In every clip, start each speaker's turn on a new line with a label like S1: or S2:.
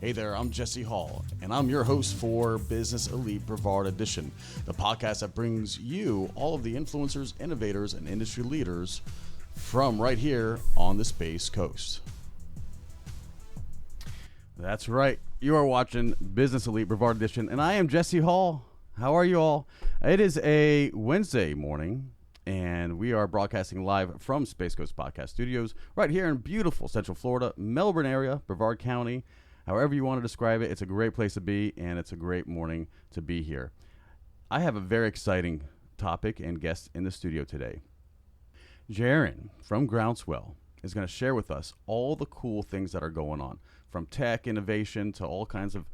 S1: Hey there, I'm Jesse Hall, and I'm your host for Business Elite Brevard Edition, the podcast that brings you all of the influencers, innovators, and industry leaders from right here on the Space Coast. That's right. You are watching Business Elite Brevard Edition, and I am Jesse Hall. How are you all? It is a Wednesday morning, and we are broadcasting live from Space Coast Podcast Studios right here in beautiful Central Florida, Melbourne area, Brevard County. However you want to describe it, it's a great place to be, and it's a great morning to be here. I have a very exciting topic and guest in the studio today. Jarin from Groundswell is going to share with us all the cool things that are going on, from tech innovation to all kinds of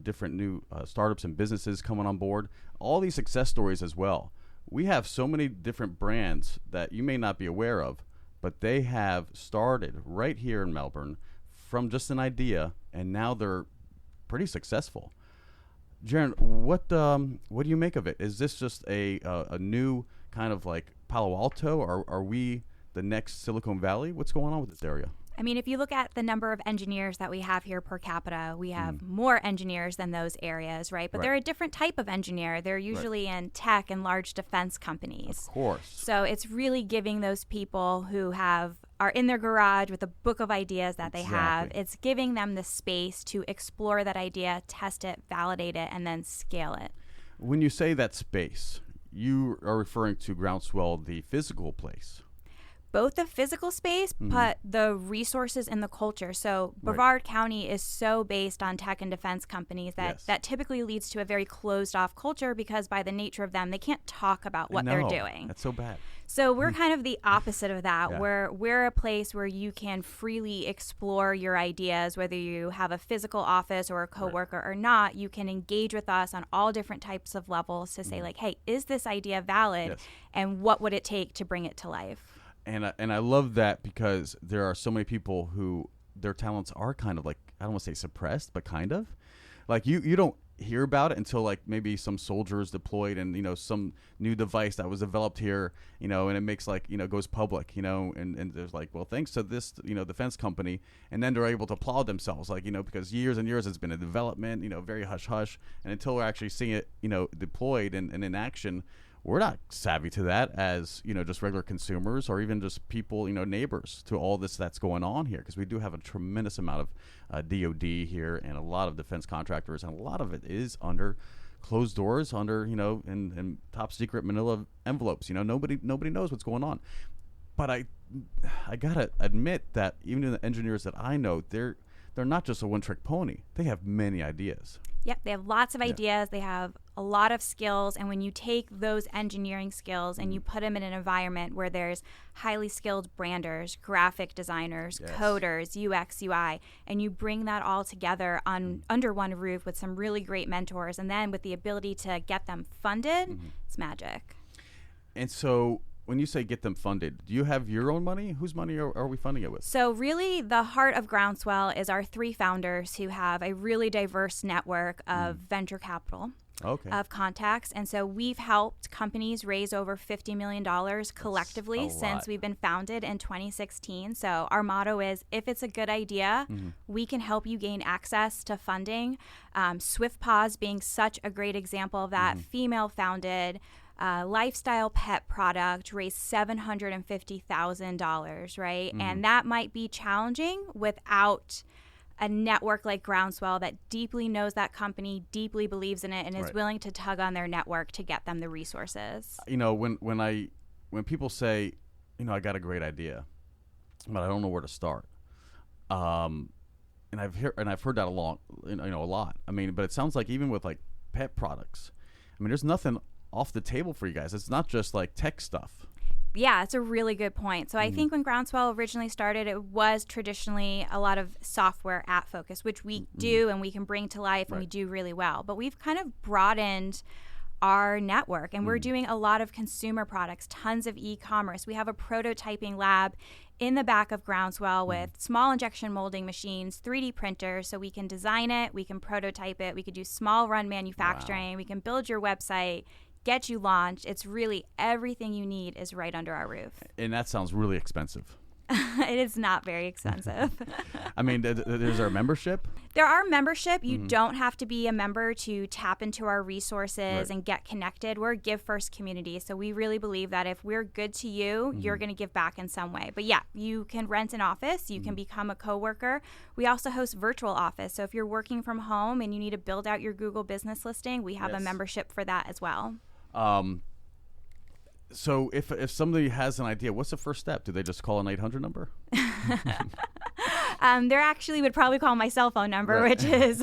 S1: different new startups and businesses coming on board, all these success stories as well. We have so many different brands that you may not be aware of, but they have started right here in Melbourne from just an idea, and now they're pretty successful. Jarin, what do you make of it? Is this just a new kind of like Palo Alto, or are we the next Silicon Valley? What's going on with this area?
S2: I mean, if you look at the number of engineers that we have here per capita, we have more engineers than those areas, right? But they're a different type of engineer. They're usually in tech and large defense companies.
S1: Of course.
S2: So it's really giving those people who are in their garage with a book of ideas that they have. It's giving them the space to explore that idea, test it, validate it, and then scale it.
S1: When you say that space, you are referring to Groundswell, the physical place.
S2: Both the physical space, but the resources and the culture. So Brevard County is so based on tech and defense companies that typically leads to a very closed off culture, because by the nature of them, they can't talk about what they're doing.
S1: That's so bad.
S2: So we're kind of the opposite of that. We're a place where you can freely explore your ideas, whether you have a physical office or a coworker or not. You can engage with us on all different types of levels to say like, hey, is this idea valid?
S1: Yes.
S2: And what would it take to bring it to life?
S1: And I love that, because there are so many people who their talents are kind of like, I don't want to say suppressed, but kind of like you don't hear about it until like maybe some soldiers deployed and, some new device that was developed here, and it makes like, goes public, and there's like, well, thanks to this, defense company. And then they're able to applaud themselves, like, because years and years it's been a development, very hush hush. And until we're actually seeing it, deployed and in action, we're not savvy to that as, just regular consumers or even just people, neighbors to all this that's going on here, because we do have a tremendous amount of DOD here and a lot of defense contractors, and a lot of it is under closed doors, under, in top secret manila envelopes. Nobody knows what's going on. But I gotta admit that even the engineers that I know, they're not just a one-trick pony. They have many ideas.
S2: Yep, they have lots of ideas. They have a lot of skills. And when you take those engineering skills and you put them in an environment where there's highly skilled branders, graphic designers, coders, UX, UI, and you bring that all together under one roof with some really great mentors, and then with the ability to get them funded, it's magic.
S1: And so when you say get them funded, do you have your own money? Whose money are we funding it with?
S2: So really the heart of Groundswell is our three founders who have a really diverse network of venture capital, of contacts. And so we've helped companies raise over $50 million collectively since we've been founded in 2016. So our motto is, if it's a good idea, we can help you gain access to funding. Swift Paws being such a great example of that, female founded, lifestyle pet product, raised $750,000, right? And that might be challenging without a network like Groundswell that deeply knows that company, deeply believes in it, and is willing to tug on their network to get them the resources.
S1: When people say, I got a great idea, but I don't know where to start. And I've heard that a lot. I mean, but it sounds like even with like pet products, I mean, there's nothing off the table for you guys. It's not just like tech stuff.
S2: Yeah, it's a really good point. So I think when Groundswell originally started, it was traditionally a lot of software app focus, which we do and we can bring to life and we do really well. But we've kind of broadened our network, and we're doing a lot of consumer products, tons of e-commerce. We have a prototyping lab in the back of Groundswell with small injection molding machines, 3D printers, so we can design it, we can prototype it, we could do small run manufacturing, we can build your website, get you launched. It's really everything you need is right under our roof.
S1: And that sounds really expensive.
S2: It is not very expensive.
S1: I mean, is there a membership?
S2: There are membership. You don't have to be a member to tap into our resources and get connected. We're a give first community. So we really believe that if we're good to you, you're going to give back in some way. But yeah, you can rent an office. You can become a coworker. We also host virtual office. So if you're working from home and you need to build out your Google business listing, we have a membership for that as well.
S1: So if somebody has an idea, what's the first step? Do they just call an 800 number?
S2: There actually would probably call my cell phone number, which is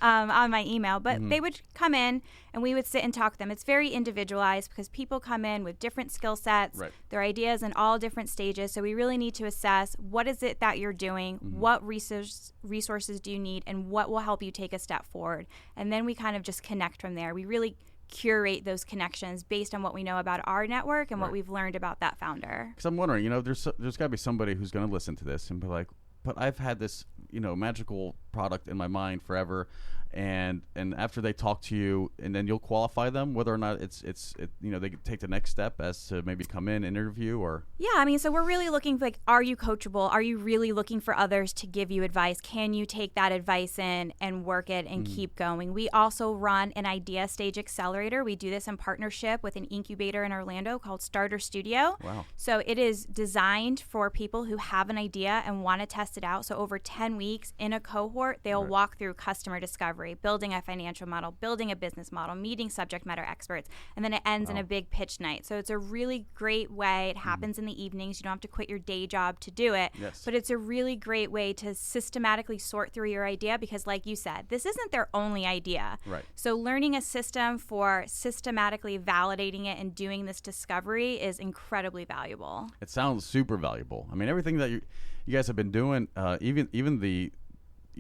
S2: on my email. But they would come in and we would sit and talk to them. It's very individualized because people come in with different skill sets, their ideas in all different stages. So we really need to assess what is it that you're doing, what resources do you need, and what will help you take a step forward. And then we kind of just connect from there. We really curate those connections based on what we know about our network and what we've learned about that founder. Because
S1: I'm wondering, there's got to be somebody who's going to listen to this and be like, but I've had this, magical product in my mind forever, and after they talk to you, and then you'll qualify them whether or not it's they can take the next step as to maybe come in interview or.
S2: Yeah, I mean, so we're really looking for, like, are you coachable? Are you really looking for others to give you advice? Can you take that advice in and work it and keep going? We also run an idea stage accelerator. We do this in partnership with an incubator in Orlando called Starter Studio.
S1: Wow.
S2: So it is designed for people who have an idea and want to test it out. So over 10 weeks in a cohort, they'll walk through customer discovery, building a financial model, building a business model, meeting subject matter experts, and then it ends in a big pitch night. So it's a really great way. It happens in the evenings. You don't have to quit your day job to do it.
S1: Yes.
S2: But it's a really great way to systematically sort through your idea because, like you said, this isn't their only idea.
S1: Right.
S2: So learning a system for systematically validating it and doing this discovery is incredibly valuable.
S1: It sounds super valuable. I mean, everything that you guys have been doing, even the,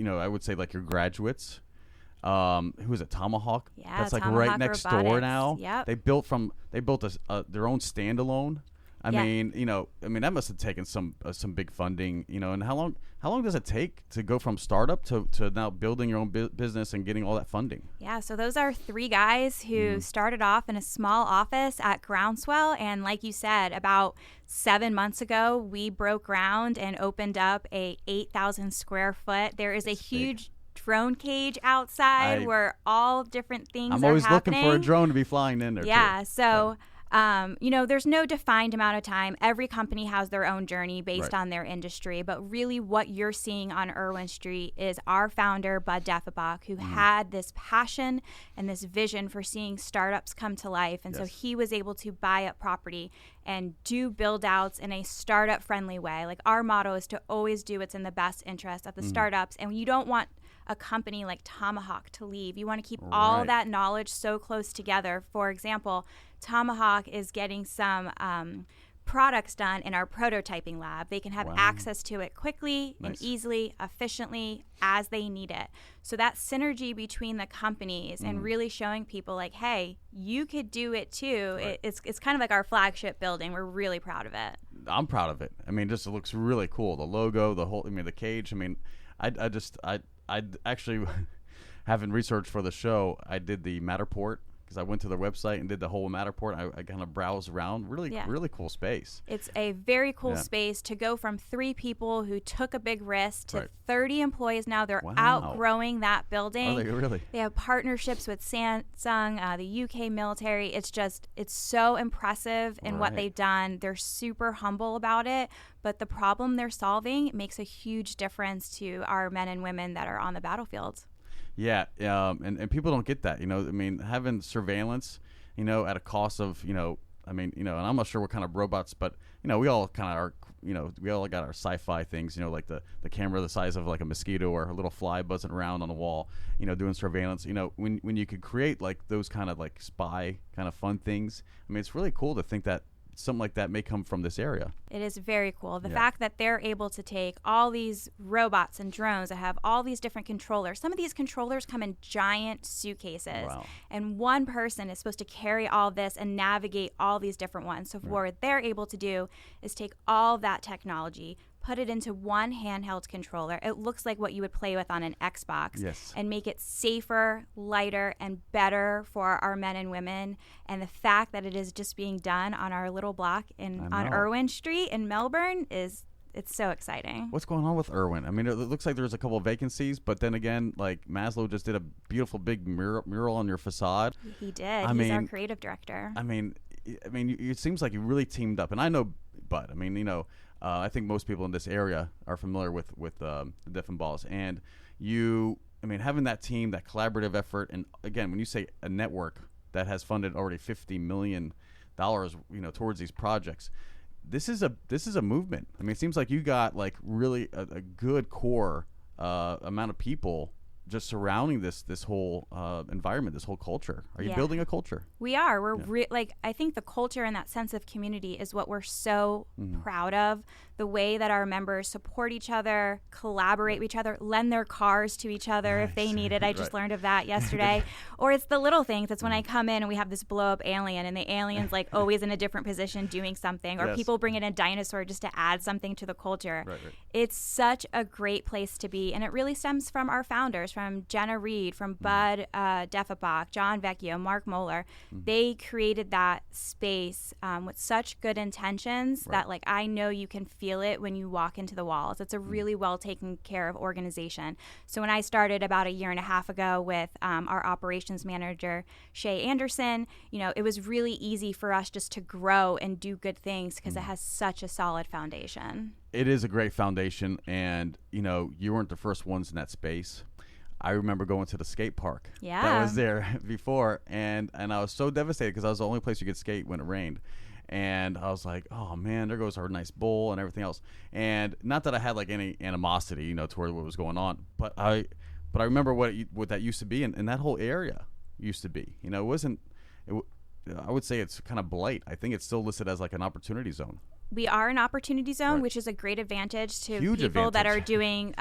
S1: I would say like your graduates. Who is it? Tomahawk.
S2: Yeah,
S1: that's like
S2: Tomahawk
S1: right next
S2: Robotics.
S1: door now.
S2: Yep.
S1: They built their own standalone. I mean, that must have taken some big funding. And how long does it take to go from startup to now building your own business and getting all that funding?
S2: Yeah, so those are 3 guys who started off in a small office at Groundswell, and like you said, about 7 months ago, we broke ground and opened up a 8,000 square foot. There is a huge drone cage outside where all different things are happening.
S1: I'm always looking for a drone to be flying in there.
S2: Yeah, so there's no defined amount of time. Every company has their own journey based on their industry, but really what you're seeing on Irwin Street is our founder, Bud Defenbach, who had this passion and this vision for seeing startups come to life. And so he was able to buy up property and do build outs in a startup friendly way. Like, our motto is to always do what's in the best interest of the startups. And you don't want a company like Tomahawk to leave. You want to keep all that knowledge so close together. For example, Tomahawk is getting some products done in our prototyping lab. They can have access to it quickly and easily, efficiently, as they need it. So that synergy between the companies and really showing people like, hey, you could do it too. It's kind of like our flagship building. We're really proud of it.
S1: I'm proud of it. I mean, just it looks really cool. The logo, the cage. I mean, I actually, having researched for the show, I did the Matterport because I went to their website and did the whole Matterport. I kind of browsed around. Really cool space.
S2: It's a very cool space to go from 3 people who took a big risk to 30 employees now. They're outgrowing that building.
S1: Are they really?
S2: They have partnerships with Samsung, the UK military. It's so impressive in what they've done. They're super humble about it, but the problem they're solving makes a huge difference to our men and women that are on the battlefield.
S1: Yeah, and people don't get that, I mean, having surveillance, at a cost of, and I'm not sure what kind of robots, but, we all kind of are, we all got our sci-fi things, like the camera the size of like a mosquito or a little fly buzzing around on the wall, doing surveillance, when you could create like those kind of like spy kind of fun things. I mean, it's really cool to think that something like that may come from this area.
S2: It is very cool. The fact that they're able to take all these robots and drones that have all these different controllers. Some of these controllers come in giant suitcases.
S1: Wow.
S2: And one person is supposed to carry all this and navigate all these different ones. So what they're able to do is take all that technology, put it into one handheld controller. It looks like what you would play with on an Xbox.
S1: Yes.
S2: And make it safer, lighter, and better for our men and women. And the fact that it is just being done on our little block on Irwin Street in Melbourne is it's so exciting.
S1: What's going on with Irwin? I mean, it looks like there's a couple of vacancies, but then again, like Maslow just did a beautiful big mural on your facade.
S2: He did. He's our creative director.
S1: I mean, it seems like you really teamed up, and I know Bud. I mean, I think most people in this area are familiar with the Deaf and Balls, and having that team, that collaborative effort, and again, when you say a network that has funded already $50 million, towards these projects, this is a movement. I mean, it seems like you got like really a good core amount of people just surrounding this whole environment, this whole culture. Are you building a culture?
S2: We are. We're I think the culture and that sense of community is what we're so proud of. The way that our members support each other, collaborate with each other, lend their cars to each other if they need it. I just learned of that yesterday. Or it's the little things. It's when I come in and we have this blow up alien and the alien's like always in a different position doing something. Or people bring in a dinosaur just to add something to the culture. Right. It's such a great place to be. And it really stems from our founders, from Jenna Reed, from Bud Defabach, John Vecchio, Mark Moeller. They created that space with such good intentions that like I know you can feel it when you walk into the walls. It's a really well taken care of organization. So when I started about a year and a half ago with our operations manager, Shay Anderson, it was really easy for us just to grow and do good things because it has such a solid foundation. It
S1: is a great foundation, and you weren't the first ones in that space. I remember going to the skate park that was there before, and I was so devastated because that was the only place you could skate when it rained. And I was like, oh man, there goes our nice bowl and everything else. And not that I had like any animosity, toward what was going on, but I remember what that used to be, and that whole area used to be. It wasn't. I would say it's kind of blight. I think it's still listed as like an opportunity zone.
S2: We are an opportunity zone, which is a great advantage to people that are doing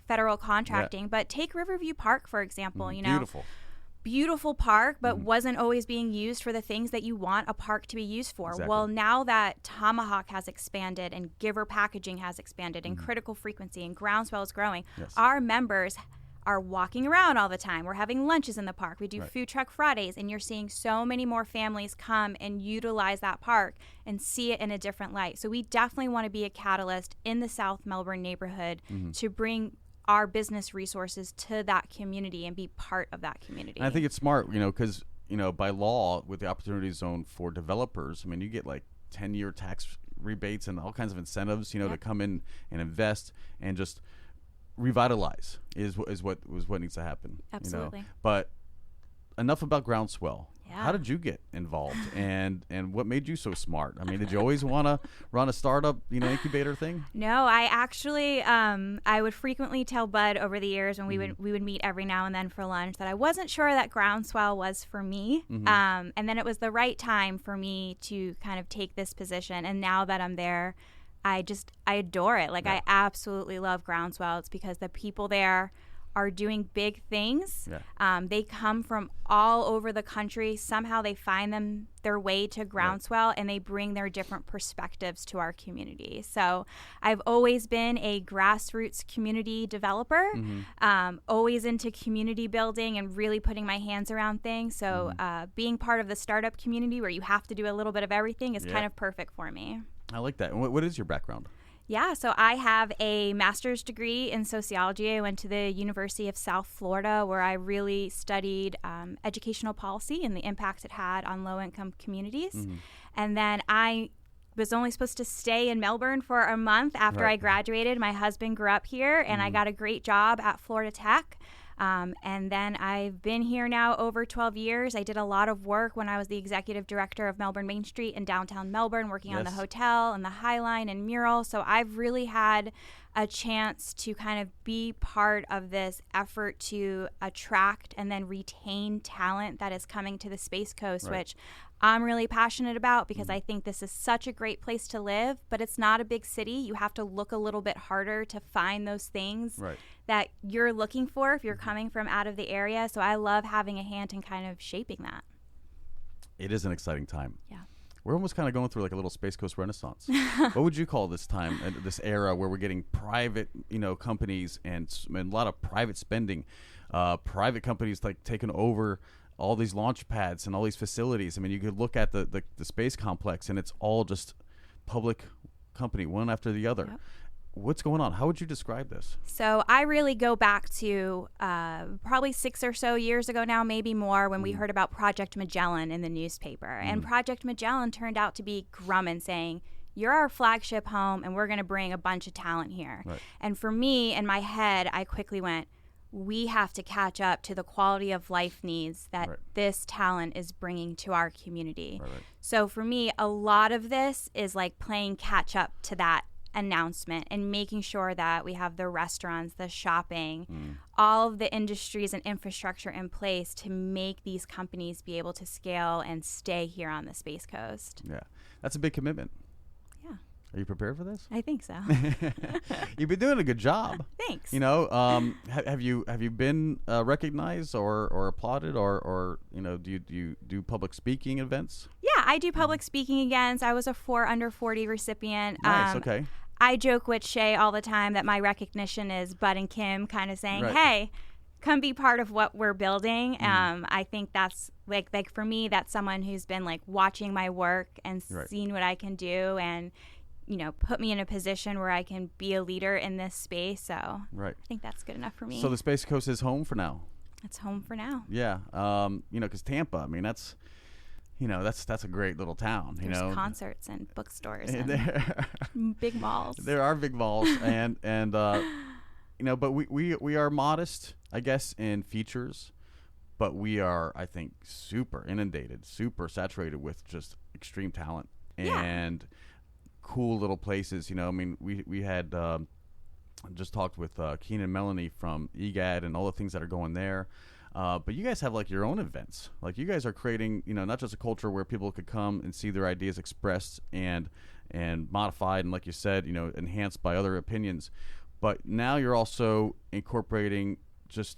S2: federal contracting. But take Riverview Park, for example. Beautiful park, but wasn't always being used for the things that you want a park to be used for. Exactly. Well, now that Tomahawk has expanded and Giver Packaging has expanded and Critical Frequency and Groundswell is growing, our members are walking around all the time. We're having lunches in the park. We do Food Truck Fridays, and you're seeing so many more families come and utilize that park and see it in a different light. So we definitely want to be a catalyst in the South Melbourne neighborhood to bring our business resources to that community and be part of that community.
S1: And I think it's smart, because, by law with the opportunity zone for developers, I mean, you get like 10-year tax rebates and all kinds of incentives, to come in and invest and just revitalize is what needs to happen.
S2: Absolutely.
S1: But enough about Groundswell. Yeah. How did you get involved, and what made you so smart? I mean, did you always want to run a startup, incubator thing?
S2: No, I actually, I would frequently tell Bud over the years when we would meet every now and then for lunch that I wasn't sure that Groundswell was for me, and then it was the right time for me to kind of take this position. And now that I'm there, I adore it. Like I absolutely love Groundswell. It's because the people there are doing big things. They come from all over the country. Somehow they find their way to Groundswell, and they bring their different perspectives to our community. So I've always been a grassroots community developer, always into community building and really putting my hands around things. So being part of the startup community where you have to do a little bit of everything is kind of perfect for me.
S1: I like that. What is your background?
S2: Yeah, so I have a master's degree in sociology. I went to the University of South Florida, where I really studied educational policy and the impacts it had on low-income communities. And then I was only supposed to stay in Melbourne for a month after I graduated. My husband grew up here, and I got a great job at Florida Tech. And then I've been here now over 12 years. I did a lot of work when I was the executive director of Melbourne Main Street in downtown Melbourne, working on the hotel and the High Line and mural. So I've really had a chance to kind of be part of this effort to attract and then retain talent that is coming to the Space Coast, which I'm really passionate about because I think this is such a great place to live, but it's not a big city. You have to look a little bit harder to find those things that you're looking for if you're coming from out of the area. So I love having a hand in kind of shaping that.
S1: It is an exciting time.
S2: Yeah.
S1: We're almost kind of going through like a little Space Coast renaissance. What would you call this time, this era where we're getting private, companies and a lot of private spending, private companies like taking over all these launch pads and all these facilities? I mean, you could look at the space complex and it's all just public company, one after the other. what's going on? How would you describe this?
S2: So I really go back to probably 6 or so years ago now, maybe more, when we heard about Project Magellan in the newspaper. And Project Magellan turned out to be Grumman saying, you're our flagship home, and we're going to bring a bunch of talent here.
S1: Right.
S2: And for me, in my head, I quickly went, we have to catch up to the quality of life needs that this talent is bringing to our community.
S1: Right.
S2: So for me, a lot of this is like playing catch up to that announcement and making sure that we have the restaurants, the shopping, all of the industries and infrastructure in place to make these companies be able to scale and stay here on the Space Coast.
S1: Yeah, that's a big commitment.
S2: Yeah.
S1: Are you prepared for this?
S2: I think so.
S1: You've been doing a good job.
S2: Thanks.
S1: You know, have you been recognized or applauded or you know, do you do public speaking events?
S2: Yeah, I do public speaking events. I was a 4 under 40 recipient.
S1: Nice. Okay.
S2: I joke with Shay all the time that my recognition is Bud and Kim kind of saying,
S1: Right.
S2: hey, come be part of what we're building. I think that's like for me, that's someone who's been like watching my work and seen what I can do and, you know, put me in a position where I can be a leader in this space. So I think that's good enough for me.
S1: So the Space Coast is home for now.
S2: It's home for now.
S1: Yeah. You know, because Tampa, I mean, that's a great little town.
S2: There's
S1: you know,
S2: concerts and bookstores and big malls.
S1: There are big malls, and you know, but we are modest, I guess, in features, but we are, I think, super inundated, super saturated with just extreme talent and cool little places. You know, I mean, we had just talked with Keenan and Melanie from EGAD and all the things that are going there. But you guys have like your own events. Like you guys are creating, you know, not just a culture where people could come and see their ideas expressed and modified and, like you said, you know, enhanced by other opinions. But now you're also incorporating just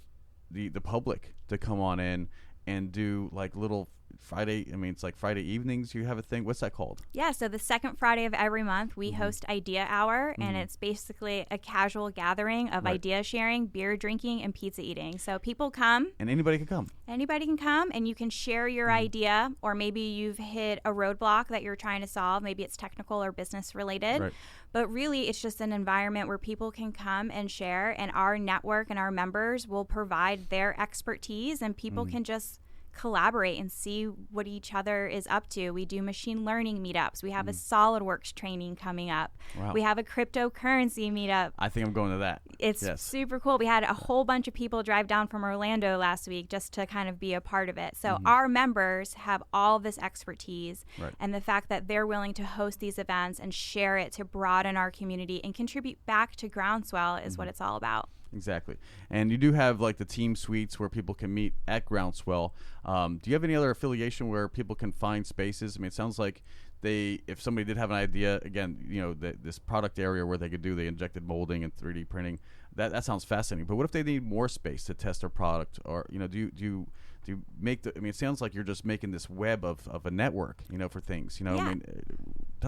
S1: the public to come on in and do like little Friday. I mean, it's like Friday evenings. You have a thing. What's that called?
S2: Yeah. So the second Friday of every month, we host Idea Hour, and it's basically a casual gathering of idea sharing, beer drinking, and pizza eating. So people come.
S1: And anybody can come.
S2: Anybody can come, and you can share your idea, or maybe you've hit a roadblock that you're trying to solve. Maybe it's technical or business related.
S1: Right.
S2: But really, it's just an environment where people can come and share, and our network and our members will provide their expertise, and people can just collaborate and see what each other is up to. We do machine learning meetups. We have a SolidWorks training coming up.
S1: Wow.
S2: We have a cryptocurrency meetup.
S1: I think I'm going to that.
S2: It's super cool. We had a whole bunch of people drive down from Orlando last week just to kind of be a part of it. So our members have all this expertise, and the fact that they're willing to host these events and share it to broaden our community and contribute back to Groundswell is what it's all about.
S1: Exactly. And you do have like the team suites where people can meet at Groundswell. Do you have any other affiliation where people can find spaces? I mean, it sounds like if somebody did have an idea, again, you know, this product area where they could do the injected molding and 3D printing, that sounds fascinating. But what if they need more space to test their product? Or, you know, do you make I mean, it sounds like you're just making this web of a network, you know, for things, you know.
S2: Yeah.
S1: I mean,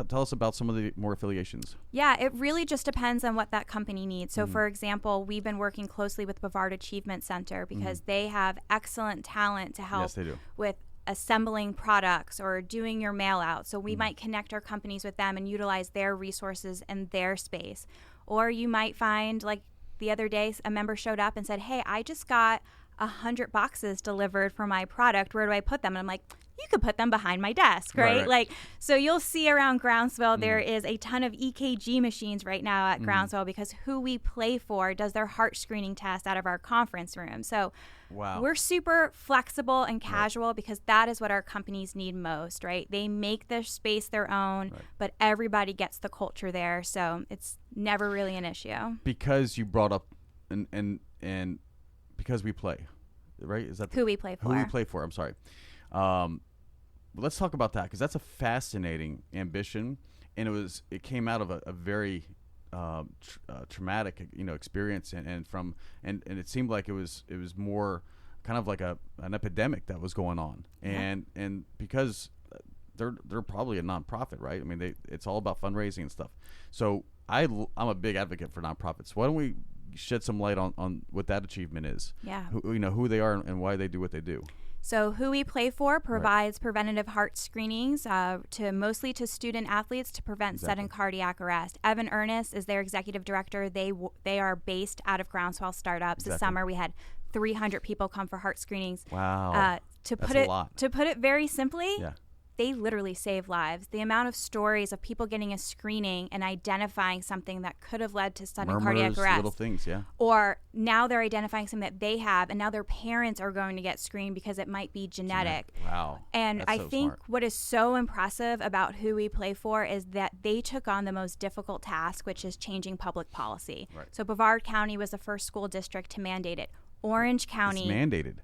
S1: tell us about some of the more affiliations.
S2: Yeah, it really just depends on what that company needs. So, for example, we've been working closely with Brevard Achievement Center because they have excellent talent to help with assembling products or doing your mail out. So we might connect our companies with them and utilize their resources and their space. Or you might find, like the other day, a member showed up and said, hey, I just got 100 boxes delivered for my product. Where do I put them? And I'm like, you could put them behind my desk, right? Like, so you'll see around Groundswell, there is a ton of EKG machines right now at Groundswell because who we play for does their heart screening test out of our conference room. So we're super flexible and casual because that is what our companies need most, right? They make their space their own, but everybody gets the culture there. So it's never really an issue.
S1: Because you brought up and because we play, right? Is that
S2: who we play for?
S1: Who we play for, I'm sorry. Let's talk about that because that's a fascinating ambition, and it came out of a very traumatic, you know, experience, and it seemed like it was more kind of like an epidemic that was going on, and because they're probably a nonprofit, right? I mean, it's all about fundraising and stuff. So I'm a big advocate for nonprofits. Why don't we shed some light on what that achievement is.
S2: Yeah.
S1: Who they are and why they do what they do.
S2: So Who We Play For provides preventative heart screenings mostly to student athletes to prevent sudden cardiac arrest. Evan Ernest is their executive director. They are based out of Groundswell Startups. This summer we had 300 people come for heart screenings.
S1: Wow.
S2: To put it very simply,
S1: yeah.
S2: They literally save lives. The amount of stories of people getting a screening and identifying something that could have led to sudden cardiac arrest.
S1: Little things, yeah.
S2: Or now they're identifying something that they have, and now their parents are going to get screened because it might be genetic.
S1: Wow.
S2: And
S1: That's
S2: I
S1: so
S2: think
S1: smart.
S2: what is so impressive about Who We Play For is that they took on the most difficult task, which is changing public policy.
S1: Right.
S2: So Brevard County was the first school district to mandate it. Orange County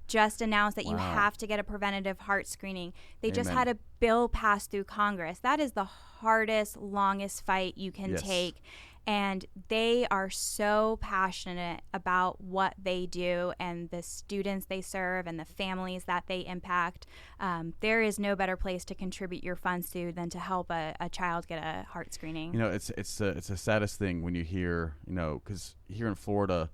S2: just announced that you have to get a preventative heart screening. They just had a bill passed through Congress. That is the hardest, longest fight you can take. And they are so passionate about what they do and the students they serve and the families that they impact. There is no better place to contribute your funds to than to help a child get a heart screening.
S1: It's the saddest thing when you hear, because here in Florida,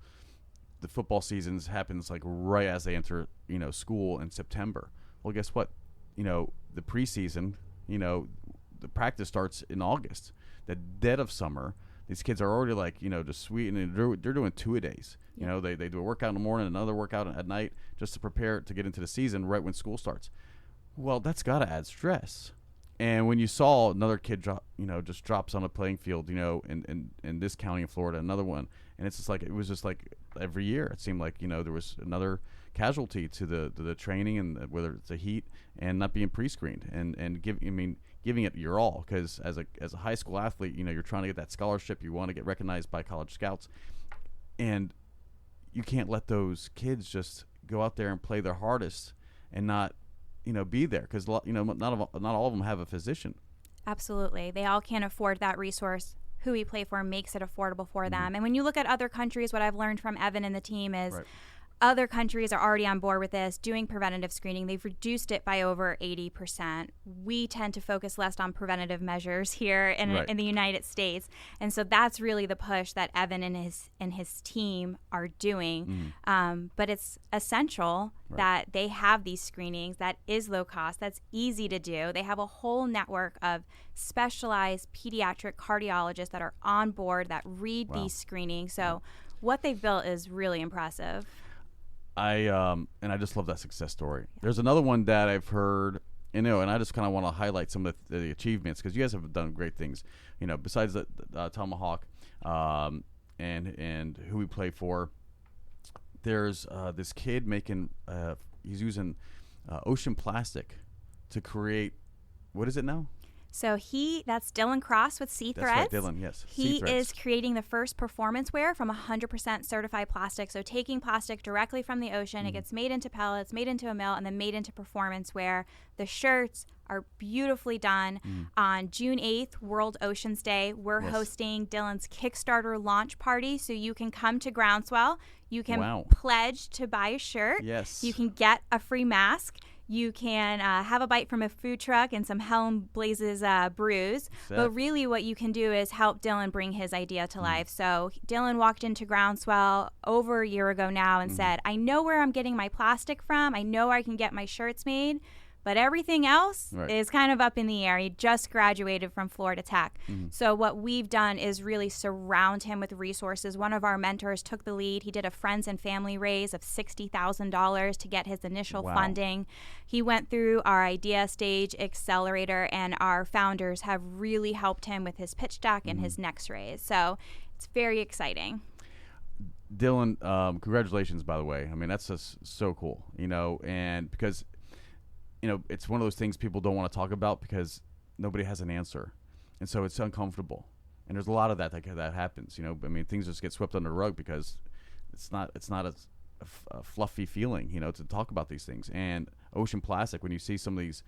S1: the football seasons happens like right as they enter, school in September. Well, guess what? The preseason, the practice starts in August. The dead of summer, these kids are already like, just sweet, and they're doing 2-a-days. They do a workout in the morning, another workout at night, just to prepare to get into the season right when school starts. Well, that's got to add stress. And when you saw another kid just drops on a playing field, in this county in Florida, another one, and it's just like, it was just like every year it seemed like, there was another casualty to the training, and whether it's the heat and not being pre-screened and giving it your all, because as a high school athlete, you're trying to get that scholarship, you want to get recognized by college scouts, and you can't let those kids just go out there and play their hardest and not be there, because not all of them have a physician.
S2: Absolutely. They all can't afford that resource. Who We Play For makes it affordable for them. And when you look at other countries, what I've learned from Evan and the team is other countries are already on board with this, doing preventative screening. They've reduced it by over 80%. We tend to focus less on preventative measures here in the United States. And so that's really the push that Evan and his team are doing. But it's essential that they have these screenings. That is low cost. That's easy to do. They have a whole network of specialized pediatric cardiologists that are on board that read these screenings. So what they've built is really impressive.
S1: And I just love that success story. There's another one that I've heard, and I just kind of want to highlight some of the achievements, because you guys have done great things. Besides the Tomahawk, and Who We Play For. There's this kid making. He's using ocean plastic to create. What is it now?
S2: So that's Dylan Cross with Sea Threads.
S1: That's right, Dylan, yes.
S2: He is creating the first performance wear from 100% certified plastic. So taking plastic directly from the ocean, it gets made into pellets, made into a mill, and then made into performance wear. The shirts are beautifully done. On June 8th, World Oceans Day, we're hosting Dylan's Kickstarter launch party. So you can come to Groundswell. You can pledge to buy a shirt.
S1: Yes.
S2: You can get a free mask. You can have a bite from a food truck and some Helen Blazes brews. But really what you can do is help Dylan bring his idea to life. So Dylan walked into Groundswell over a year ago now and said, I know where I'm getting my plastic from. I know where I can get my shirts made. But everything else is kind of up in the air. He just graduated from Florida Tech. So what we've done is really surround him with resources. One of our mentors took the lead. He did a friends and family raise of $60,000 to get his initial funding. He went through our idea stage accelerator, and our founders have really helped him with his pitch deck and his next raise. So it's very exciting.
S1: Dylan, congratulations, by the way. I mean, that's just so cool, and because it's one of those things people don't want to talk about because nobody has an answer. And so it's uncomfortable. And there's a lot of that happens, things just get swept under the rug because it's not a fluffy feeling, to talk about these things. And ocean plastic, when you see some of these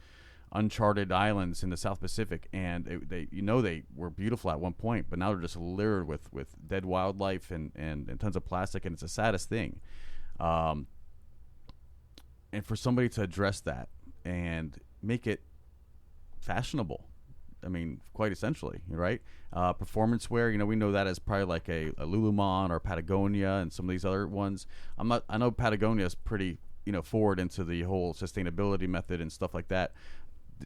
S1: uncharted islands in the South Pacific, and they were beautiful at one point, but now they're just littered with dead wildlife and tons of plastic, and it's the saddest thing. And for somebody to address that and make it fashionable, I mean, quite essentially, right? Performance wear, we know that as probably like a Lululemon or Patagonia and some of these other ones. I know Patagonia is pretty, forward into the whole sustainability method and stuff like that.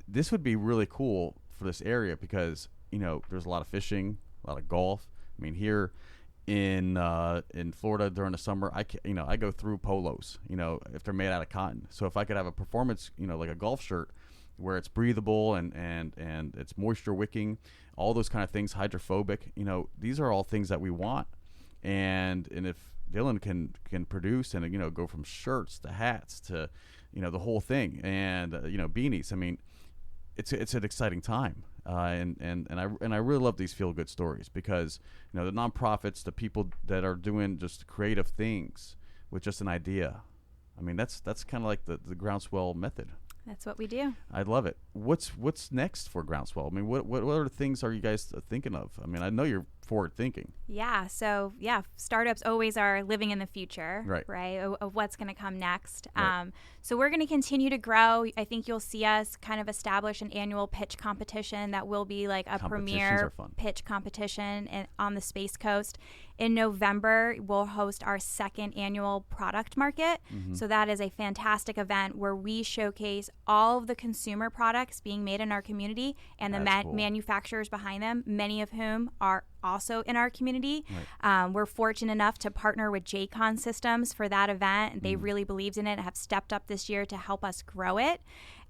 S1: This would be really cool for this area because, there's a lot of fishing, a lot of golf. I mean, here in Florida during the summer, I go through polos, if they're made out of cotton. So if I could have a performance, like a golf shirt where it's breathable and it's moisture wicking, all those kind of things, hydrophobic, these are all things that we want. And if Dylan can produce and, go from shirts to hats to, the whole thing and, beanies, I mean, it's an exciting time. And I really love these feel good stories because, the nonprofits, the people that are doing just creative things with just an idea. I mean, that's kind of like the groundswell method.
S2: That's what we do.
S1: I love it. What's next for Groundswell? I mean, what other things are you guys thinking of? I mean, I know you're forward thinking.
S2: Yeah. So startups always are living in the future,
S1: right?
S2: Of what's going to come next.
S1: Right.
S2: So we're going to continue to grow. I think you'll see us kind of establish an annual pitch competition that will be like a premier pitch competition on the Space Coast. In November, we'll host our second annual product market. Mm-hmm. So that is a fantastic event where we showcase all of the consumer products being made in our community and the manufacturers behind them, many of whom are also in our community. Right. We're fortunate enough to partner with Jaycon Systems for that event. They really believed in it and have stepped up this year to help us grow it.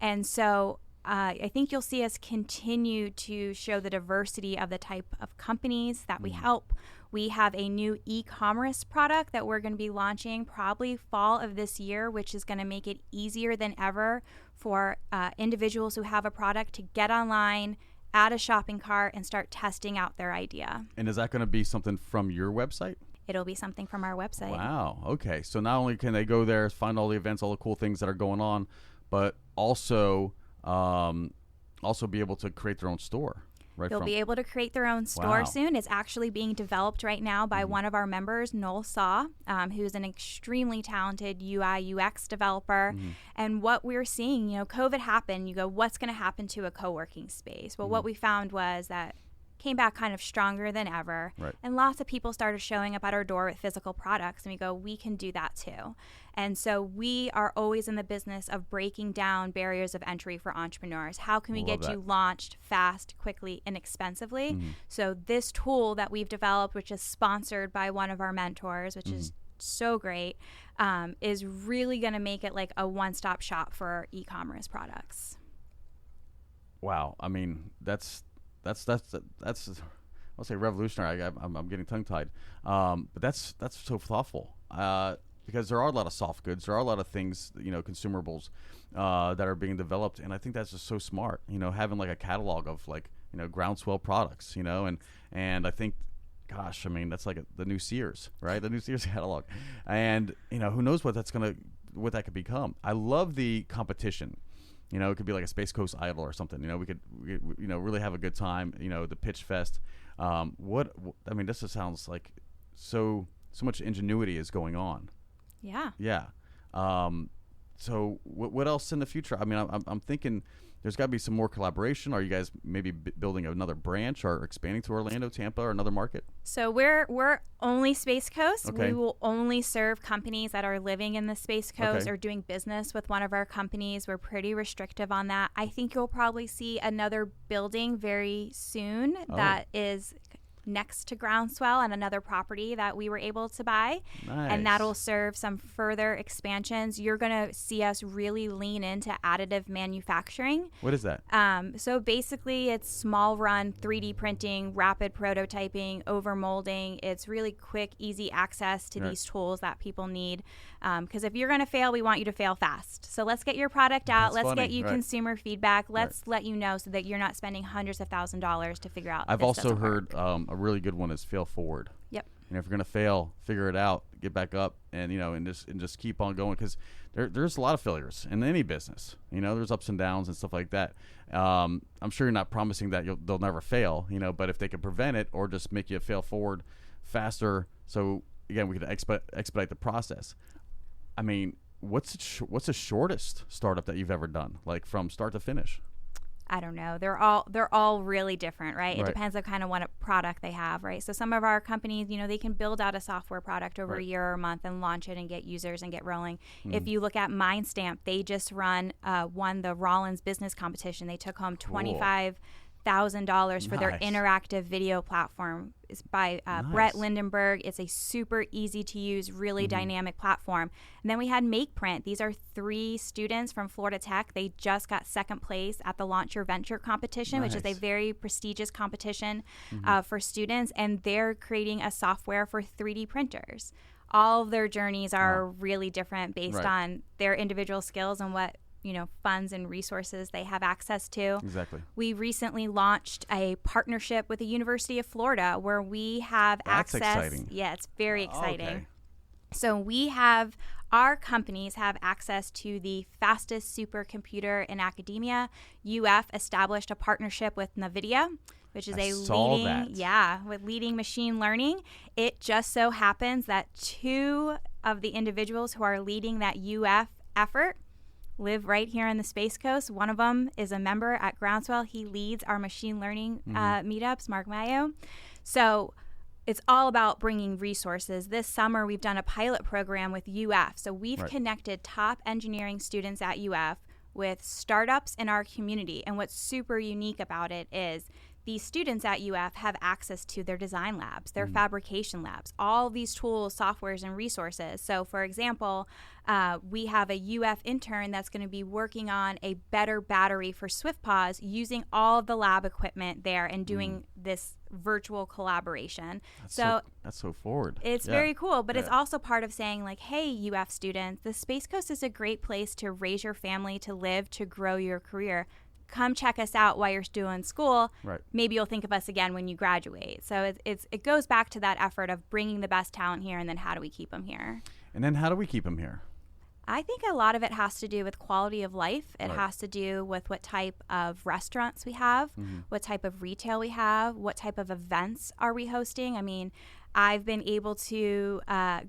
S2: And so I think you'll see us continue to show the diversity of the type of companies that we help. We have a new e-commerce product that we're going to be launching probably fall of this year, which is going to make it easier than ever for individuals who have a product to get online, add a shopping cart, and start testing out their idea.
S1: And is that going to be something from your website?
S2: It'll be something from our website.
S1: Wow. Okay. So not only can they go there, find all the events, all the cool things that are going on, but also be able to create their own store.
S2: They'll be able to create their own store soon. It's actually being developed right now by one of our members, Noel Saw, who's an extremely talented UI UX developer. Mm-hmm. And what we're seeing, COVID happened. You go, what's going to happen to a co-working space? Well, what we found was that came back kind of stronger than ever.
S1: Right.
S2: And lots of people started showing up at our door with physical products. And we go, we can do that too. And so we are always in the business of breaking down barriers of entry for entrepreneurs. How can we get you launched fast, quickly, inexpensively? Mm-hmm. So this tool that we've developed, which is sponsored by one of our mentors, which is so great, is really going to make it like a one-stop shop for e-commerce products.
S1: Wow. I mean, that's I'll say revolutionary. I'm getting tongue-tied, but that's so thoughtful because there are a lot of soft goods, there are a lot of things, consumables that are being developed, and I think that's just so smart. Having like a catalog of like groundswell products, and I think, gosh, I mean that's like the new Sears, right? The new Sears catalog, and who knows what that could become. I love the competition. It could be like a Space Coast Idol or something. We could really have a good time. The Pitch Fest. I mean, this just sounds like so much ingenuity is going on.
S2: Yeah.
S1: Yeah. So what else in the future? I mean, I'm thinking there's got to be some more collaboration. Are you guys maybe building another branch or expanding to Orlando, Tampa, or another market?
S2: So we're only Space Coast.
S1: Okay.
S2: We will only serve companies that are living in the Space Coast or doing business with one of our companies. We're pretty restrictive on that. I think you'll probably see another building very soon that is next to Groundswell and another property that we were able to buy.
S1: Nice.
S2: And that'll serve some further expansions. You're going to see us really lean into additive manufacturing.
S1: What is that?
S2: So basically it's small run 3D printing, rapid prototyping, overmolding. It's really quick, easy access to these tools that people need. Because if you're going to fail, we want you to fail fast. So let's get your product out. Let's get you consumer feedback. Let's let you know so that you're not spending hundreds of $1,000s to figure out.
S1: I've also heard a really good one is fail forward.
S2: Yep.
S1: And if you're going to fail, figure it out, get back up, and and just keep on going, because there's a lot of failures in any business. There's ups and downs and stuff like that. I'm sure you're not promising that they'll never fail. But if they can prevent it or just make you fail forward faster, so again we can expedite the process. I mean, what's the shortest startup that you've ever done, like from start to finish?
S2: I don't know. They're all really different, right? It
S1: Right.
S2: depends on kind of what product they have, right? So some of our companies, they can build out a software product over a year or a month and launch it and get users and get rolling. If you look at MindStamp, they just won the Rollins business competition. They took home $25,000 for their
S1: Nice.
S2: interactive video platform. It's by Brett Lindenberg. It's a super easy to use, really dynamic platform. And then we had MakePrint. These are 3 students from Florida Tech. They just got second place at the Launch Your Venture competition, which is a very prestigious competition for students. And they're creating a software for 3D printers. All of their journeys are really different based on their individual skills and what funds and resources they have access to.
S1: Exactly.
S2: We recently launched a partnership with the University of Florida where we have
S1: That's
S2: access.
S1: exciting.
S2: Yeah, it's very exciting.
S1: Okay.
S2: So our companies have access to the fastest supercomputer in academia. UF established a partnership with NVIDIA, which is leading machine learning. It just so happens that 2 of the individuals who are leading that UF effort live right here on the Space Coast. One of them is a member at Groundswell. He leads our machine learning meetups, Mark Mayo. So it's all about bringing resources. This summer, we've done a pilot program with UF. So we've connected top engineering students at UF with startups in our community. And what's super unique about it is these students at UF have access to their design labs, their fabrication labs, all these tools, softwares, and resources. So, for example, we have a UF intern that's going to be working on a better battery for SwiftPause using all of the lab equipment there and doing this virtual collaboration.
S1: That's so forward.
S2: It's very cool, but it's also part of saying like, hey, UF students, the Space Coast is a great place to raise your family, to live, to grow your career. Come check us out while you're still in school.
S1: Right.
S2: Maybe you'll think of us again when you graduate. So it goes back to that effort of bringing the best talent here, and then how do we keep them here?
S1: And then how do we keep them here?
S2: I think a lot of it has to do with quality of life. It has to do with what type of restaurants we have, what type of retail we have, what type of events are we hosting. I mean, I've been able to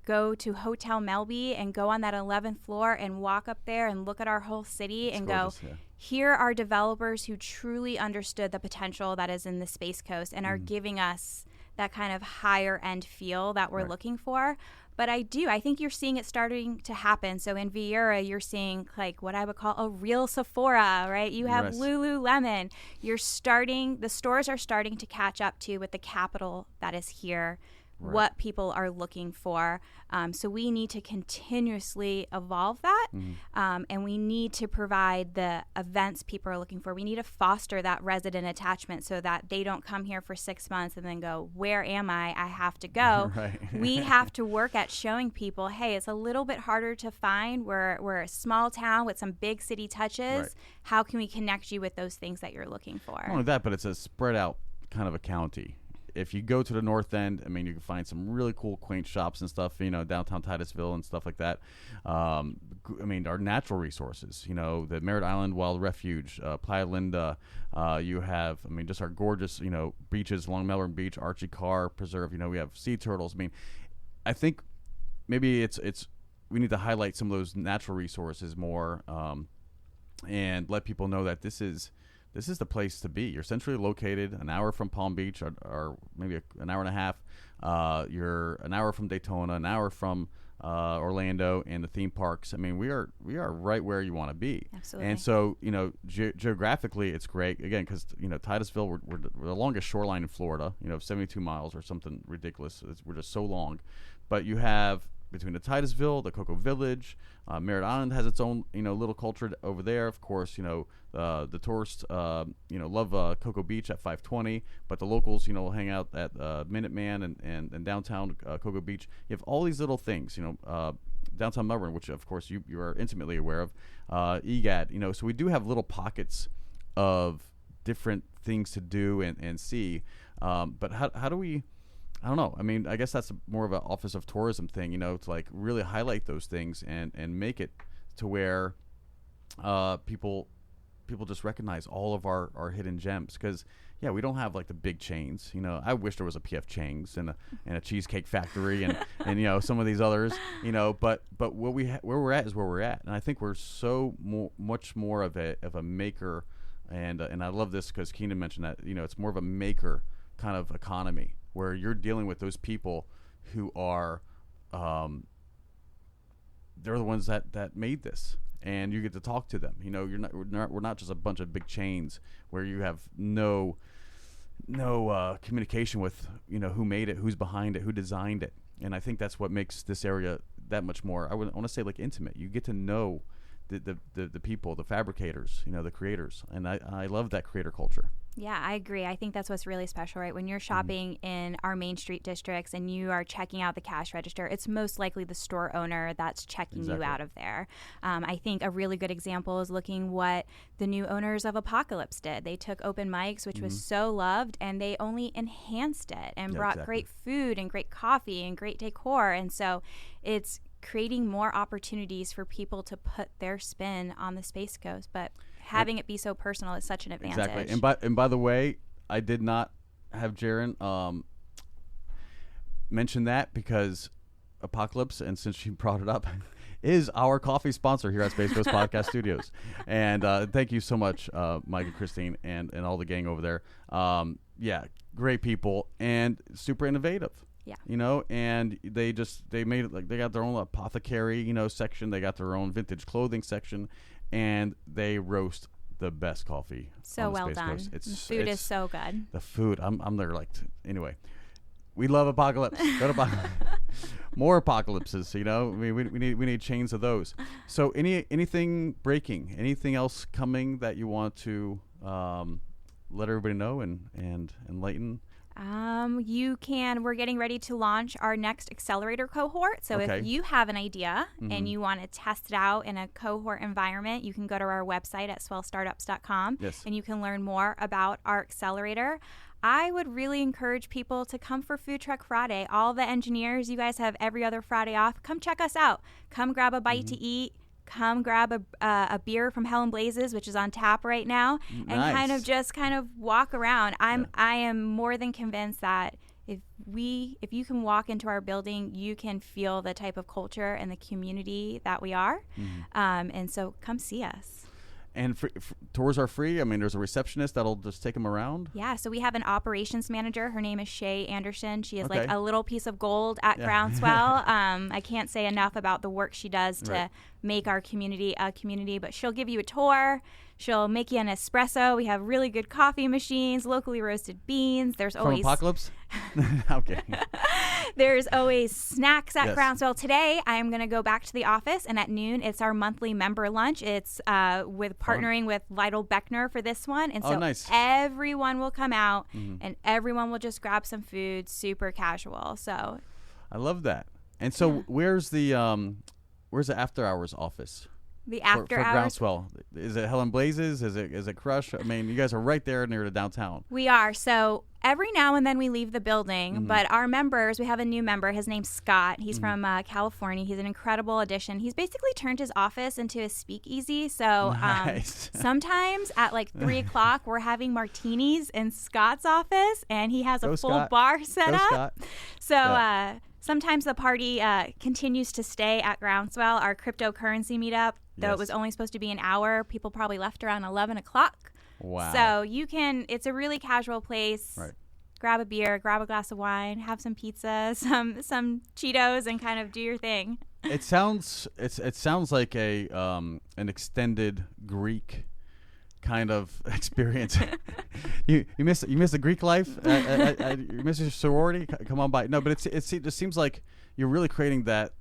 S2: go to Hotel Melby and go on that 11th floor and walk up there and look at our whole city and
S1: gorgeous,
S2: go, here are developers who truly understood the potential that is in the Space Coast and are giving us that kind of higher end feel that we're looking for. But I think you're seeing it starting to happen. So in Vieira, you're seeing like what I would call a real Sephora, right? You have Lululemon. The stores are starting to catch up to with the capital that is here. What people are looking for. So we need to continuously evolve that, and we need to provide the events people are looking for. We need to foster that resident attachment so that they don't come here for 6 months and then go, where am I? I have to go. We have to work at showing people, hey, it's a little bit harder to find. We're a small town with some big city touches. How can we connect you with those things that you're looking for?
S1: Not only that, but it's a spread out kind of a county. If you go to the north end, I mean, you can find some really cool, quaint shops and stuff, downtown Titusville and stuff like that. I mean, our natural resources, the Merritt Island Wild Refuge, Playa Linda. You have, just our gorgeous, beaches along Melbourne Beach, Archie Carr Preserve. We have sea turtles. I mean, I think maybe we need to highlight some of those natural resources more and let people know that this is the place to be. You're centrally located, an hour from Palm Beach, or maybe an hour and a half. You're an hour from Daytona, an hour from Orlando, and the theme parks. I mean, we are right where you want to be.
S2: Absolutely.
S1: And so, geographically, it's great. Again, because Titusville, we're the longest shoreline in Florida. 72 miles or something ridiculous. We're just so long. But you have between the Titusville, the Cocoa Village, Merritt Island has its own little culture over there. Of course, the tourists love Cocoa Beach at 520, but the locals hang out at Minuteman and downtown Cocoa Beach. You have all these little things, downtown Melbourne, which of course you are intimately aware of, EGAT. So we do have little pockets of different things to do and see. But how do we? I don't know. I mean, I guess that's more of an Office of Tourism thing, to like really highlight those things and make it to where people just recognize all of our hidden gems. Because we don't have like the big chains. I wish there was a PF Chang's and a Cheesecake Factory and some of these others. But where we're at is where we're at, and I think we're so much more of a maker And I love this because Keenan mentioned that, it's more of a maker kind of economy where you're dealing with those people who are, they're the ones that made this, and you get to talk to them. We're not just a bunch of big chains where you have no communication with, who made it, who's behind it, who designed it. And I think that's what makes this area that much more, I want to say, like, intimate. You get to know the people, the fabricators, the creators, and I love that creator culture.
S2: Yeah, I agree. I think that's what's really special, right? When you're shopping in our Main Street districts and you are checking out the cash register, it's most likely the store owner that's checking you out of there. I think a really good example is looking what the new owners of Apocalypse did. They took open mics, which was so loved, and they only enhanced it and brought great food and great coffee and great decor. And so it's creating more opportunities for people to put their spin on the Space Coast, but having it be so personal is such an advantage.
S1: Exactly. And by the way, I did not have Jarin mention that because Apocalypse, and since she brought it up, is our coffee sponsor here at Space Coast Podcast Studios. And thank you so much, Mike and Christine and all the gang over there. Great people and super innovative. Yeah. And they made it like they got their own apothecary, section. They got their own vintage clothing section, and they roast the best coffee.
S2: So well done. The food is so good.
S1: The food, I'm there anyway. We love Apocalypse. Go to Apocalypse. More Apocalypses, we need chains of those. So anything breaking, anything else coming that you want to let everybody know and enlighten?
S2: We're getting ready to launch our next accelerator cohort. So if you have an idea and you want to test it out in a cohort environment, you can go to our website at swellstartups.com and you can learn more about our accelerator. I would really encourage people to come for Food Truck Friday. All the engineers, you guys have every other Friday off. Come check us out. Come grab a bite to eat. Come grab a beer from Hell and Blazes, which is on tap right now, and kind of walk around. I am more than convinced that if you can walk into our building, you can feel the type of culture and the community that we are. And so come see us.
S1: And tours are free. I mean, there's a receptionist that'll just take them around.
S2: Yeah, so we have an operations manager. Her name is Shay Anderson. She is like a little piece of gold at Groundswell. I can't say enough about the work she does to make our community a community, but she'll give you a tour. She'll make you an espresso. We have really good coffee machines, locally roasted beans. There's always
S1: from Apocalypse. Okay.
S2: There's always snacks at Groundswell. Today, I am going to go back to the office, and at noon, it's our monthly member lunch. It's with partnering with Lytle Beckner for this one, and so everyone will come out, and everyone will just grab some food, super casual. So,
S1: I love that. And so, where's the after hours office?
S2: The after
S1: for
S2: hours.
S1: Groundswell. Is it Hell and Blazes? Is it Crush? I mean, you guys are right there near the downtown.
S2: We are. So every now and then we leave the building, but our members, we have a new member. His name's Scott. He's from California. He's an incredible addition. He's basically turned his office into a speakeasy. So sometimes at like 3 o'clock, we're having martinis in Scott's office, and he has a full bar set up. Scott. So sometimes the party continues to stay at Groundswell, our cryptocurrency meetup. Though it was only supposed to be an hour, people probably left around 11 o'clock.
S1: Wow.
S2: So it's a really casual place.
S1: Right.
S2: Grab a beer, grab a glass of wine, have some pizza, some Cheetos, and kind of do your thing.
S1: It sounds like an extended Greek kind of experience. you miss the Greek life. You miss your sorority. Come on by. No, but it just seems like you're really creating that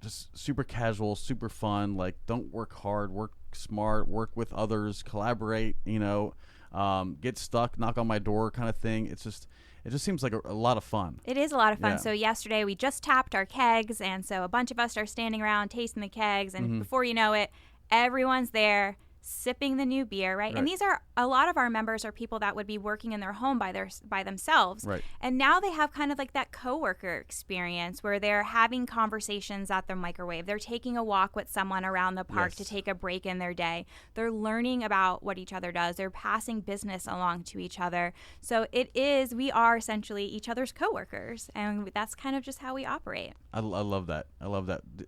S1: just super casual, super fun. Like, don't work hard, work smart, work with others, collaborate. Get stuck, knock on my door, kind of thing. It just seems like a lot of fun.
S2: It is a lot of fun. So yesterday we just tapped our kegs, and so a bunch of us are standing around tasting the kegs, and before you know it, everyone's there sipping the new beer, right? And these are a lot of our members are people that would be working in their home by themselves.
S1: Right.
S2: And now they have kind of like that coworker experience where they're having conversations at their microwave. They're taking a walk with someone around the park to take a break in their day. They're learning about what each other does. They're passing business along to each other. So we are essentially each other's coworkers, and that's kind of just how we operate.
S1: I love that.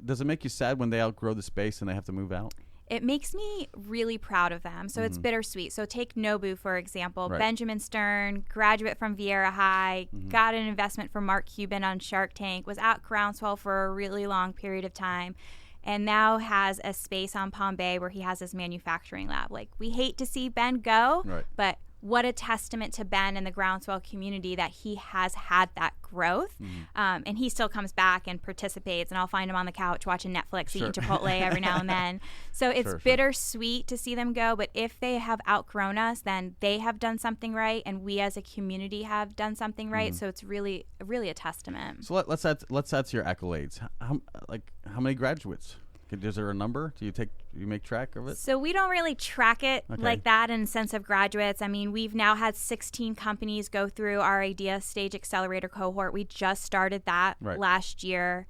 S1: Does it make you sad when they outgrow the space and they have to move out?
S2: it makes me really proud of them. So it's bittersweet. So take Nobu, for example.
S1: Right.
S2: Benjamin Stern, graduate from Vieira High, got an investment from Mark Cuban on Shark Tank, was at Groundswell for a really long period of time, and now has a space on Palm Bay where he has his manufacturing lab. Like, we hate to see Ben go,
S1: Right.
S2: but what a testament to Ben and the Groundswell community that he has had that growth. And he still comes back and participates, and I'll find him on the couch watching Netflix, eating Chipotle every now and then. So it's bittersweet to see them go, but if they have outgrown us, then they have done something right, and we as a community have done something right. So it's really a testament.
S1: So let's add to your accolades. How many graduates? Is there a number? Do you make track of it?
S2: So we don't really track it like that in the sense of graduates. I mean, we've now had 16 companies go through our Idea Stage Accelerator cohort. We just started that last year.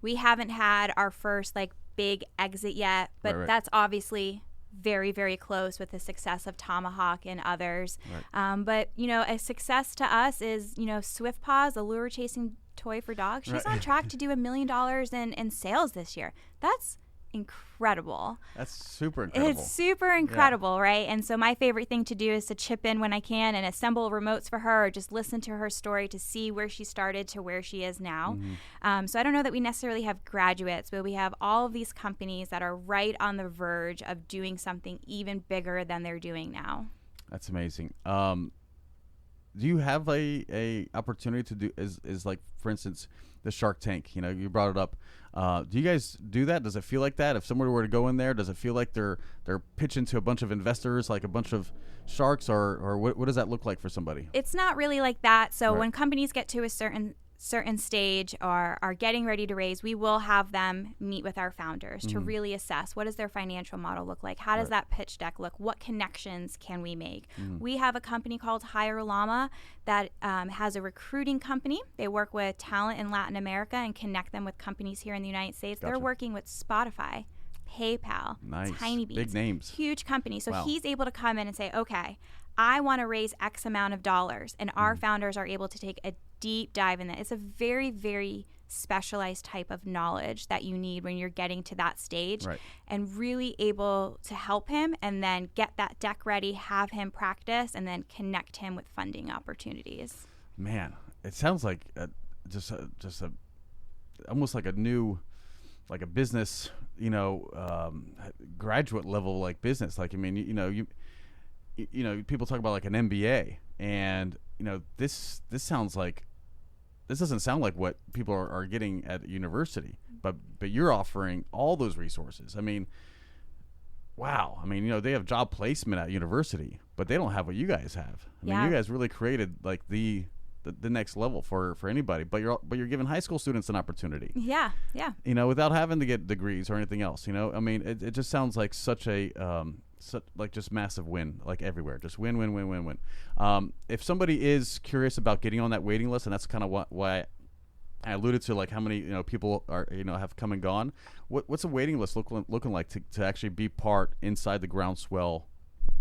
S2: We haven't had our first big exit yet, but that's obviously very, very close with the success of Tomahawk and others. But, a success to us is, Swift Paws, a lure chasing toy for dogs. She's on track to do $1 million in sales this year. That's incredible.
S1: That's super incredible.
S2: It's super incredible, right? And so my favorite thing to do is to chip in when I can and assemble remotes for her, or just listen to her story to see where she started to where she is now. So I don't know that we necessarily have graduates, but we have all of these companies that are right on the verge of doing something even bigger than they're doing now.
S1: That's amazing. Do you have a opportunity to do is like, for instance, the Shark Tank? You brought it up. Do you guys do that? Does it feel like that? If somebody were to go in there, does it feel like they're pitching to a bunch of investors, like a bunch of sharks, or what does that look like for somebody?
S2: It's not really like that. So when companies get to a certain stage or are getting ready to raise, we will have them meet with our founders to really assess what does their financial model look like, how does that pitch deck look, what connections can we make. We have a company called Hire Llama that has a recruiting company. They work with talent in Latin America and connect them with companies here in the United States. They're working with Spotify, PayPal, Tiny Beans,
S1: big names,
S2: huge companies. So he's able to come in and say, okay, I want to raise X amount of dollars, and our founders are able to take a deep dive in that. It's a very, very specialized type of knowledge that you need when you're getting to that stage, and really able to help him and then get that deck ready, have him practice, and then connect him with funding opportunities.
S1: Man, it sounds like just almost like a new, like a business, graduate level business. Like, I mean, you people talk about like an MBA, and this sounds like, this doesn't sound like what people are getting at university, but you're offering all those resources. I mean, wow. I mean, they have job placement at university, but they don't have what you guys have. I mean, you guys really created like the next level for anybody, but you're giving high school students an opportunity. Yeah. Without having to get degrees or anything else. I mean, it just sounds like such a just massive win, like everywhere, just win. If somebody is curious about getting on that waiting list, and that's kind of why I alluded to like how many people are have come and gone. What's a waiting list looking like to actually be part inside the Groundswell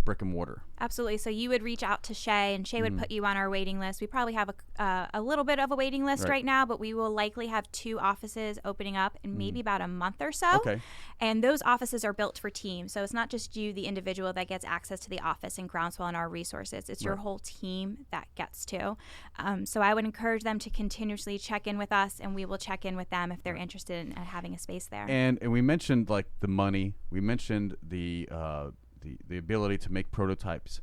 S1: brick and mortar?
S2: Absolutely. So you would reach out to Shay, and Shay would put you on our waiting list. We probably have a little bit of a waiting list right now, but we will likely have 2 offices opening up in maybe about a month or so. Okay. And those offices are built for teams. So it's not just you, the individual, that gets access to the office in Groundswell and our resources. It's your whole team that gets to. So I would encourage them to continuously check in with us, and we will check in with them if they're interested in having a space there.
S1: And we mentioned like the money. We mentioned the ability to make prototypes.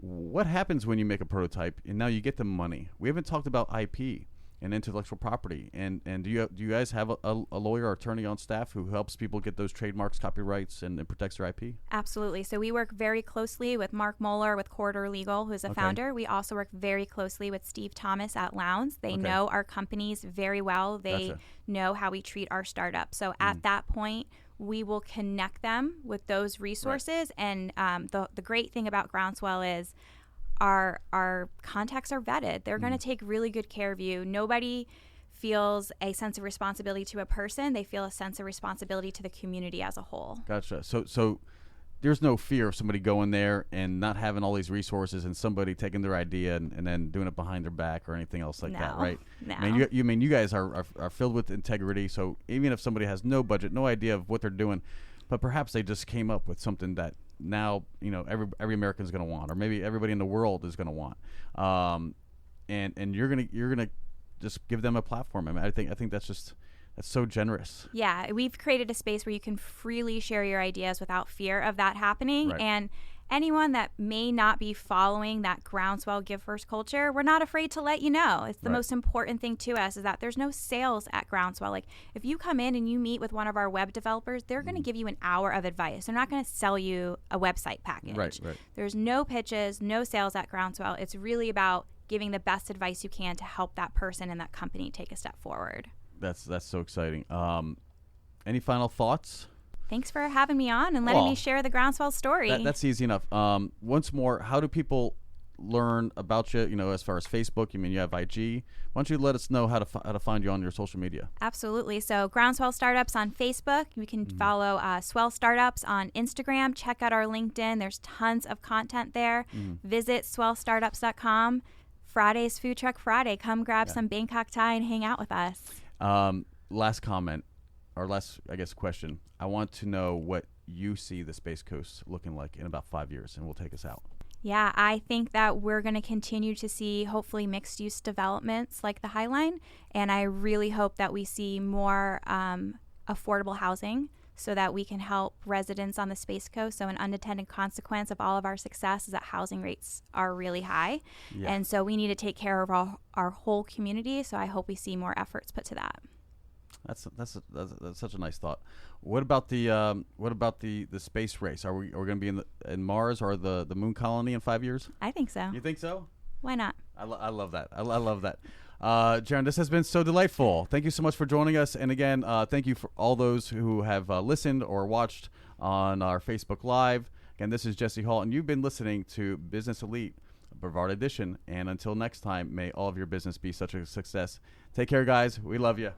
S1: What happens when you make a prototype and now you get the money? We haven't talked about IP and intellectual property. And do you guys have a lawyer or attorney on staff who helps people get those trademarks, copyrights, and protects their IP?
S2: Absolutely. So we work very closely with Mark Moeller with Corridor Legal, who's a founder. We also work very closely with Steve Thomas at Lowndes. They know our companies very well. They know how we treat our startups. So at that point, we will connect them with those resources. And the great thing about Groundswell is our contacts are vetted. They're going to take really good care of you. Nobody feels a sense of responsibility to a person. They feel a sense of responsibility to the community as a whole.
S1: Gotcha. So there's no fear of somebody going there and not having all these resources and somebody taking their idea and then doing it behind their back or anything else like that, right?
S2: No.
S1: I mean, you guys are filled with integrity. So even if somebody has no budget, no idea of what they're doing, but perhaps they just came up with something that now every American is going to want, or maybe everybody in the world is going to want, and you're gonna just give them a platform. I mean, I think that's so generous.
S2: Yeah, we've created a space where you can freely share your ideas without fear of that happening.
S1: Right.
S2: And anyone that may not be following that groundswell give first culture, we're not afraid to let you know. It's the most important thing to us is that there's no sales at Groundswell. Like if you come in and you meet with one of our web developers, they're going to give you an hour of advice. They're not going to sell you a website package.
S1: Right.
S2: There's no pitches, no sales at Groundswell. It's really about giving the best advice you can to help that person and that company take a step forward.
S1: That's so exciting. Any final thoughts?
S2: Thanks for having me on and letting me share the Groundswell story.
S1: That's easy enough. Once more, how do people learn about you? As far as Facebook, you have IG. Why don't you let us know how to find you on your social media?
S2: Absolutely. So Groundswell Startups on Facebook. You can follow Swell Startups on Instagram. Check out our LinkedIn. There's tons of content there. Visit swellstartups.com. Friday's Food Truck Friday. Come grab some Bangkok Thai and hang out with us.
S1: Last comment, or last, I guess, question. I want to know what you see the Space Coast looking like in about 5 years, and we'll take us out.
S2: Yeah, I think that we're going to continue to see hopefully mixed-use developments like the High Line, and I really hope that we see more affordable housing so that we can help residents on the Space Coast. So an unintended consequence of all of our success is that housing rates are really high. Yeah. And so we need to take care of our whole community. So I hope we see more efforts put to that.
S1: That's such a nice thought. What about the space race? Are we going to be in Mars or the moon colony in 5 years?
S2: I think so.
S1: You think so?
S2: Why not?
S1: I love that. I love that. Jarin, this has been so delightful. Thank you so much for joining us. And again, thank you for all those who have listened or watched on our Facebook Live. Again, this is Jesse Hall, and you've been listening to Business Elite, Brevard Edition. And until next time, may all of your business be such a success. Take care, guys. We love you.